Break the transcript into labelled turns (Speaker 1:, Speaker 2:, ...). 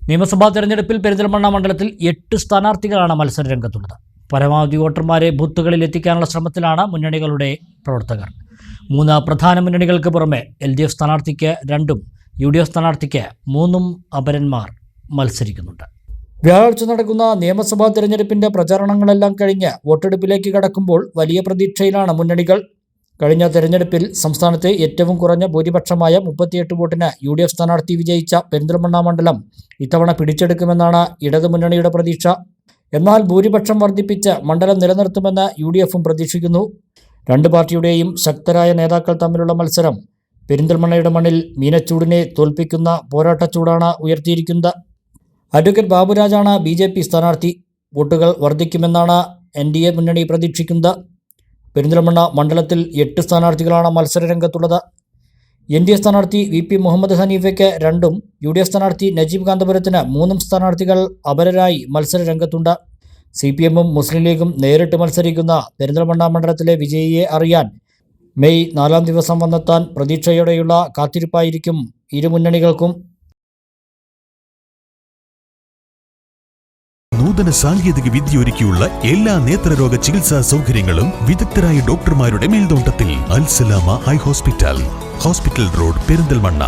Speaker 1: നിയമസഭാ തെരഞ്ഞെടുപ്പിൽ പെരിന്തൽമണ്ണ മണ്ഡലത്തിൽ 8 സ്ഥാനാർത്ഥികളാണ് മത്സരരംഗത്തുള്ളത്. പരമാവധി വോട്ടർമാരെ ബൂത്തുകളിൽ എത്തിക്കാനുള്ള ശ്രമത്തിലാണ് മുന്നണികളുടെ പ്രവർത്തകർ. 3 പ്രധാന മുന്നണികൾക്ക് പുറമെ LDF സ്ഥാനാർത്ഥിക്ക് 2, UDF സ്ഥാനാർത്ഥിക്ക് 3 അപരന്മാർ മത്സരിക്കുന്നുണ്ട്. വ്യാഴാഴ്ച നടക്കുന്ന നിയമസഭാ തെരഞ്ഞെടുപ്പിന്റെ പ്രചാരണങ്ങളെല്ലാം കഴിഞ്ഞ് വോട്ടെടുപ്പിലേക്ക് കടക്കുമ്പോൾ വലിയ പ്രതീക്ഷയിലാണ് മുന്നണികൾ. കഴിഞ്ഞ തെരഞ്ഞെടുപ്പിൽ സംസ്ഥാനത്തെ ഏറ്റവും കുറഞ്ഞ ഭൂരിപക്ഷമായ 38 വോട്ടിന് UDF സ്ഥാനാർത്ഥി വിജയിച്ച പെരിന്തൽമണ്ണ മണ്ഡലം ഇത്തവണ പിടിച്ചെടുക്കുമെന്നാണ് ഇടതുമുന്നണിയുടെ പ്രതീക്ഷ. എന്നാൽ ഭൂരിപക്ഷം വർദ്ധിപ്പിച്ച് മണ്ഡലം നിലനിർത്തുമെന്ന് UDFും പ്രതീക്ഷിക്കുന്നു. 2 പാർട്ടിയുടെയും ശക്തരായ നേതാക്കൾ തമ്മിലുള്ള മത്സരം പെരിന്തൽമണ്ണയുടെ മണ്ണിൽ മീനച്ചൂടിനെ തോൽപ്പിക്കുന്ന പോരാട്ടച്ചൂടാണ് ഉയർത്തിയിരിക്കുന്നത്. അഡ്വക്കേറ്റ് ബാബുരാജാണ് BJP സ്ഥാനാർത്ഥി. വോട്ടുകൾ വർദ്ധിക്കുമെന്നാണ് NDA മുന്നണി പ്രതീക്ഷിക്കുന്നത്. പെരിന്തൽമണ്ണ മണ്ഡലത്തിൽ 8 സ്ഥാനാർത്ഥികളാണ് മത്സരരംഗത്തുള്ളത്. NDA സ്ഥാനാർത്ഥി VP മുഹമ്മദ് ഹനീഫയ്ക്ക് 2, UDF സ്ഥാനാർത്ഥി നജീബ് കാന്തപുരത്തിന് 3 സ്ഥാനാർത്ഥികൾ അപരരായി മത്സരരംഗത്തുണ്ട്. CPMും മുസ്ലിം ലീഗും നേരിട്ട് മത്സരിക്കുന്ന പെരിന്തൽമണ്ണ മണ്ഡലത്തിലെ വിജയിയെ അറിയാൻ മെയ് 4-ാം ദിവസം വന്നെത്താൻ പ്രതീക്ഷയോടെയുള്ള കാത്തിരിപ്പായിരിക്കും ഇരു മുന്നണികൾക്കും.
Speaker 2: നൂതന സാങ്കേതിക വിദ്യ ഒരുക്കിയുള്ള എല്ലാ നേത്രരോഗ ചികിത്സാ സൗകര്യങ്ങളും വിദഗ്ധരായ ഡോക്ടർമാരുടെ മേൽനോട്ടത്തിൽ. അൽ സലാമ ഹൈ ഹോസ്പിറ്റൽ റോഡ്, പെരിന്തൽമണ്ണ.